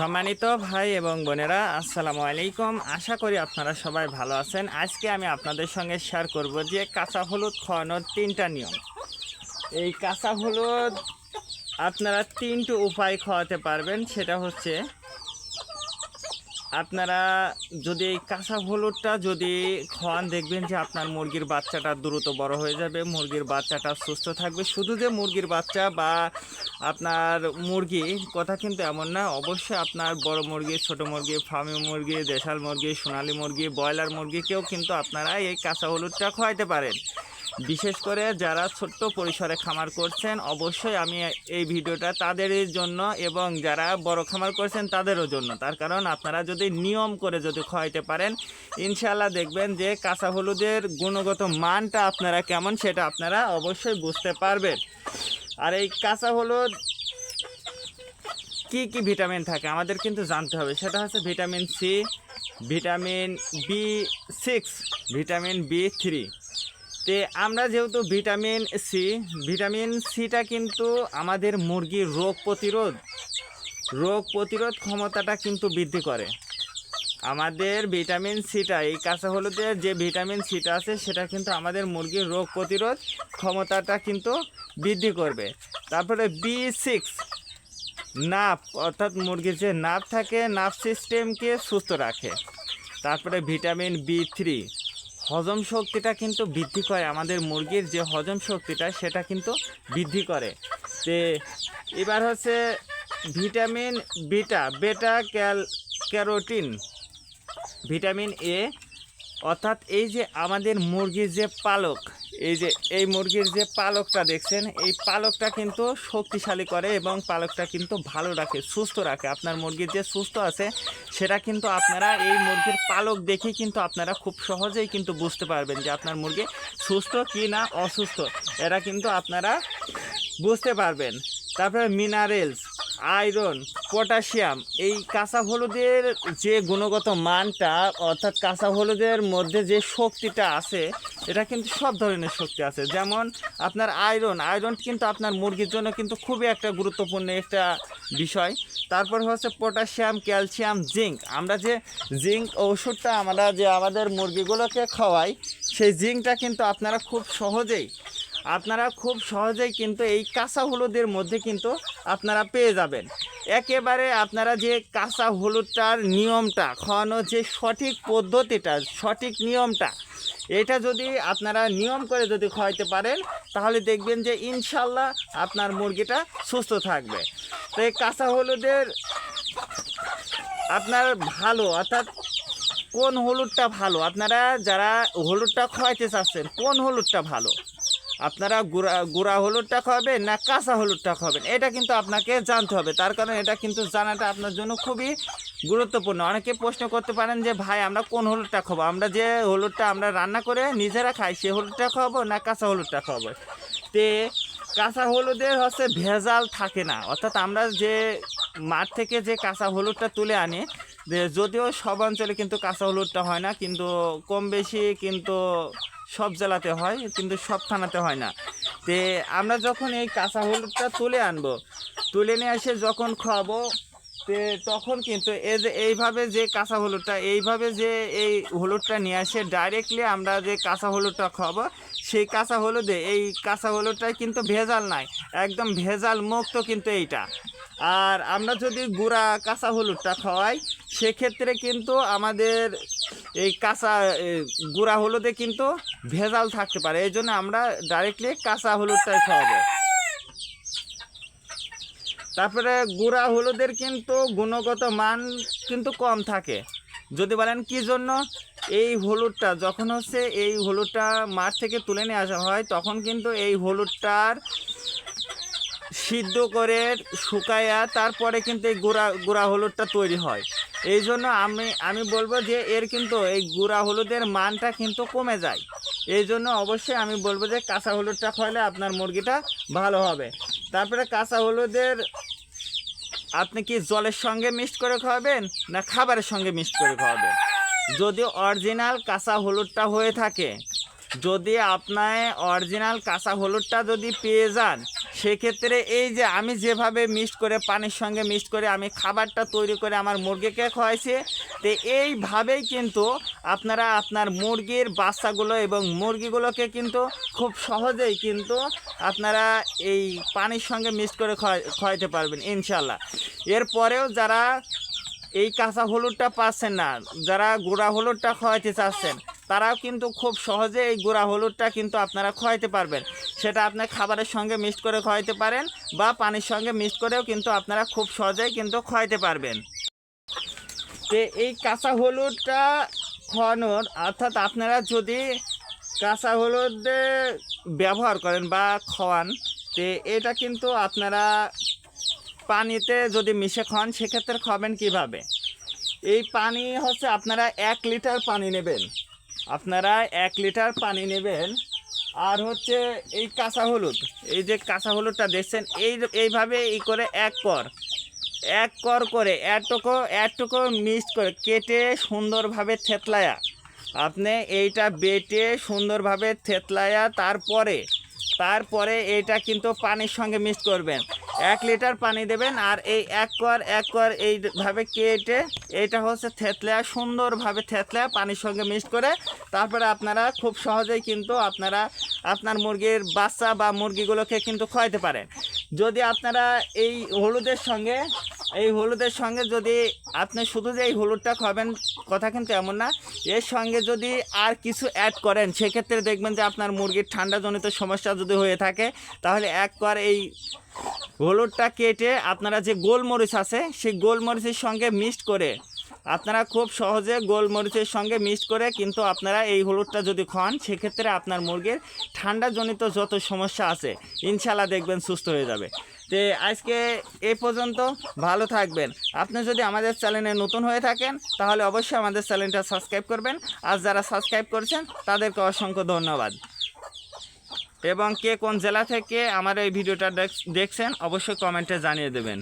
সম্মানিত ভাই এবং বোনেরা, আসসালামু আলাইকুম। আশা করি আপনারা সবাই ভালো আছেন। আজকে আমি আপনাদের সঙ্গে শেয়ার করব যে কাঁচা হলুদ খাওয়ানোর 3টা নিয়ম। এই কাঁচা হলুদ আপনারা 3টি উপায় খাওয়াতে পারবেন। সেটা হচ্ছে, আপনারা যদি এই কাঁচা হলুদটা যদি খাওয়ান, দেখবেন যে আপনার মুরগির বাচ্চাটা দ্রুত বড় হয়ে যাবে, মুরগির বাচ্চাটা সুস্থ থাকবে। শুধু যে মুরগির বাচ্চা বা আপনার মুরগি কথা কিন্তু এমন না, অবশ্যই আপনার বড় মুরগি, ছোট মুরগি, ফার্মি মুরগি, দেশাল মুরগি, সোনালী মুরগি, ব্রয়লার মুরগিকেও কিন্তু আপনারা এই কাঁচা হলুদটা খাওয়াইতে পারেন। বিশেষ করে যারা ছোট্ট পরিসরে খামার করছেন, অবশ্যই আমি এই ভিডিওটা তাদেরই জন্য, এবং যারা বড় খামার করছেন তাদেরও জন্য। তার কারণ আপনারা যদি নিয়ম করে যদি খাওয়াইতে পারেন, ইনশাআল্লাহ দেখবেন যে কাঁচা হলুদের গুণগত মানটা আপনারা কেমন সেটা আপনারা অবশ্যই বুঝতে পারবেন। আর এই কাঁচা হলুদ কি কি ভিটামিন থাকে আমাদের কিন্তু জানতে হবে। সেটা হচ্ছে ভিটামিন সি, ভিটামিন বি6, ভিটামিন বি3। তে আমরা যেহেতু ভিটামিন সিটা কিন্তু আমাদের মুরগির রোগ প্রতিরোধ ক্ষমতাটা কিন্তু বৃদ্ধি করে। আমাদের ভিটামিন সিটা, এই কাঁচা হলুদের যে ভিটামিন সিটা আছে সেটা কিন্তু আমাদের মুরগির রোগ প্রতিরোধ ক্ষমতাটা কিন্তু বৃদ্ধি করবে। তারপরে বি6 নার্ভ, অর্থাৎ মুরগির যে নার্ভ থাকে, নার্ভ সিস্টেমকে সুস্থ রাখে। তারপরে ভিটামিন বি3 হজম শক্তিটা কিন্তু বৃদ্ধি করে, আমাদের মুরগির যে হজম শক্তিটা সেটা কিন্তু বৃদ্ধি করে। তে এবার হচ্ছে ভিটামিন বেটা ক্যারোটিন, ভিটামিন এ, অর্থাৎ এই যে আমাদের মুরগির যে পালক, এই মুরগির যে পালকটা দেখছেন, এই পালকটা কিন্তু শক্তিশালী করে এবং পালকটা কিন্তু ভালো রাখে, সুস্থ রাখে। আপনার মুরগির যে সুস্থ আছে সেটা কিন্তু আপনারা এই মুরগির পালক দেখে কিন্তু আপনারা খুব সহজেই কিন্তু বুঝতে পারবেন যে আপনার মুরগি সুস্থ কি না অসুস্থ, এটা কিন্তু আপনারা বুঝতে পারবেন। তারপরে মিনারেলস, আয়রন, পটাশিয়াম, এই কাঁচা হলুদের যে গুণগত মানটা, অর্থাৎ কাঁচা হলুদের মধ্যে যে শক্তিটা আছে, এটা কিন্তু সব ধরনের শক্তি আছে। যেমন আপনার আয়রন কিন্তু আপনার মুরগির জন্য কিন্তু খুবই একটা গুরুত্বপূর্ণ একটা বিষয়। তারপর হচ্ছে পটাশিয়াম, ক্যালসিয়াম, জিঙ্ক। আমরা যে জিঙ্ক ওষুধটা আমরা যে আমাদের মুরগিগুলোকে খাওয়াই, সেই জিঙ্কটা কিন্তু আপনারা খুব সহজেই কিন্তু এই কাঁচা হলুদের মধ্যে কিন্তু আপনারা পেয়ে যাবেন। একেবারে আপনারা যে কাঁচা হলুদটার নিয়মটা খাওয়ানো, যে সঠিক পদ্ধতিটা, সঠিক নিয়মটা, এটা যদি আপনারা নিয়ম করে যদি খাওয়াইতে পারেন, তাহলে দেখবেন যে ইনশাল্লাহ আপনার মুরগিটা সুস্থ থাকবে। তো এই কাঁচা হলুদের আপনার ভালো, অর্থাৎ কোন হলুদটা ভালো, আপনারা যারা হলুদটা খাওয়াইতে চাচ্ছেন কোন হলুদটা ভালো, আপনারা গুঁড়া হলুদটা খাওয়াবেন না কাঁচা হলুদটা খাওয়াবেন, এটা কিন্তু আপনাকে জানতে হবে। তার কারণ এটা কিন্তু জানাটা আপনার জন্য খুবই গুরুত্বপূর্ণ। অনেকে প্রশ্ন করতে পারেন যে ভাই আমরা কোন হলুদটা খাবো, আমরা যে হলুদটা আমরা রান্না করে নিজেরা খাই সেই হলুদটা খাওয়াবো না কাঁচা হলুদটা খাওয়াবো। তে কাঁচা হলুদের হচ্ছে ভেজাল থাকে না, অর্থাৎ আমরা যে মাঠ থেকে যে কাঁচা হলুদটা তুলে আনি, যদিও সব অঞ্চলে কিন্তু কাঁচা হলুদটা হয় না, কিন্তু কম বেশি কিন্তু সব জেলাতে হয়, কিন্তু সব থানাতে হয় না। তে আমরা যখন এই কাঁচা হলুদটা তুলে নিয়ে এসে যখন খাওয়াবো, তে তখন কিন্তু এইভাবে যে কাঁচা হলুদটা এই হলুদটা নিয়ে আসে ডাইরেক্টলি আমরা যে কাঁচা হলুদটা খাওয়াবো, সেই কাঁচা হলুদটাই কিন্তু ভেজাল নাই, একদম ভেজাল মুক্ত কিন্তু এইটা। আর আমরা যদি কাঁচা হলুদটা খাওয়াই, সেক্ষেত্রে কিন্তু আমাদের এই গুঁড়া হলুদে কিন্তু ভেজাল থাকতে পারে, এই জন্য আমরা ডাইরেক্টলি কাঁচা হলুদটাই খাওয়াবো। তারপরে গুঁড়া হলুদের কিন্তু গুণগত মান কিন্তু কম থাকে। যদি বলেন কি জন্য, এই হলুদটা যখন হচ্ছে এই হলুদটা মাঠ থেকে তুলে নিয়ে আসা হয়, তখন কিন্তু এই হলুদটার সিদ্ধ করে শুকায়া তারপরে কিন্তু এই গুঁড়া হলুদটা তৈরি হয়। এই জন্য আমি বলবো যে এর কিন্তু এই গুঁড়া হলুদের মানটা কিন্তু কমে যায়। এই জন্য অবশ্যই আমি বলবো যে কাঁচা হলুদটা খাওয়ালে আপনার মুরগিটা ভালো হবে। তারপরে কাঁচা হলুদের আপনি কি জলের সঙ্গে মিক্সড করে খাওয়াবেন না খাবারের সঙ্গে মিক্সড করে খাওয়াবেন? যদি অরিজিনাল কাঁচা হলুদটা হয়ে থাকে, যদি আপনার অরিজিনাল কাঁচা হলুদটা যদি পেয়ে যান, সেক্ষেত্রে এই যে আমি যেভাবে মিক্সড করে পানির সঙ্গে মিক্সড করে আমি খাবারটা তৈরি করে আমার মুরগিকে খাওয়াইছি, তো এইভাবেই কিন্তু আপনারা আপনার মুরগির বাচ্চাগুলো এবং মুরগিগুলোকে কিন্তু খুব সহজেই কিন্তু আপনারা এই পানির সঙ্গে মিক্সড করে খাওয়াইতে পারবেন ইনশাল্লাহ। এরপরেও যারা এই কাঁচা হলুদটা পাচ্ছেন না, যারা গুঁড়া হলুদটা খাওয়াইতে চাচ্ছেন, তারাও কিন্তু খুব সহজে এই গুঁড়া হলুদটা কিন্তু আপনারা খাওয়াইতে পারবেন। সেটা আপনি খাবারের সঙ্গে মিক্সড করে খাওয়াইতে পারেন বা পানির সঙ্গে মিক্সড করেও কিন্তু আপনারা খুব সহজেই কিন্তু খাওয়াইতে পারবেন। তো এই কাঁচা হলুদটা খাওয়ানোর অর্থাৎ আপনারা যদি কাঁচা হলুদ ব্যবহার করেন বা খাওয়ান, তো এটা কিন্তু আপনারা পানিতে যদি মিশে খান সেক্ষেত্রে খাবেন কিভাবে। এই পানি হচ্ছে আপনারা 1 লিটার পানি নেবেন, আপনারা 1 লিটার পানি নেবেন। আর হচ্ছে এই কাঁচা হলুদ, এই যে কাঁচা হলুদটা দেখছেন এইভাবে করে এক কর করে এটুকু মিক্সড করে কেটে সুন্দরভাবে থেতলায়া আপনি এইটা বেটে সুন্দরভাবে থেতলায়া তারপরে এইটা কিন্তু পানির সঙ্গে মিক্স করবেন। 1 লিটার পানি দেবেন আর এই এক কর এইভাবে কেটে এইটা হচ্ছে থেতলায়া সুন্দরভাবে থেতলায়া পানির সঙ্গে মিক্স করে তারপরে আপনারা খুব সহজেই কিন্তু আপনারা আপনার মুরগির বাচ্চা বা মুরগিগুলোকে কিন্তু খাওয়াইতে পারেন। যদি আপনারা এই হলুদের সঙ্গে যদি আপনি শুধু যে এই হলুদটা খাবেন কথা কিন্তু এমন না, এর সঙ্গে যদি আর কিছু অ্যাড করেন সেক্ষেত্রে দেখবেন যে আপনার মুরগির ঠান্ডাজনিত সমস্যা যদি হয়ে থাকে তাহলে এই হলুদটা কেটে আপনারা যে গোলমরিচ আছে সেই গোলমরিচের সঙ্গে মিক্সড করে আপনারা খুব সহজে গোলমরিচের সঙ্গে মিক্সড করে কিন্তু আপনারা এই হলুদটা যদি খান সেক্ষেত্রে আপনার মুরগির ঠান্ডাজনিত যত সমস্যা আছে ইনশাল্লাহ দেখবেন সুস্থ হয়ে যাবে। তো আজকে এই পর্যন্ত, ভালো থাকবেন। আপনি যদি আমাদের চ্যানেলে নতুন হয়ে থাকেন তাহলে অবশ্যই আমাদের চ্যানেলটা সাবস্ক্রাইব করবেন, আর যারা সাবস্ক্রাইব করেছেন তাদেরকে অসংখ্য ধন্যবাদ। এবং কে কোন জেলা থেকে আমার এই ভিডিওটা দেখছেন অবশ্যই কমেন্টে জানিয়ে দেবেন।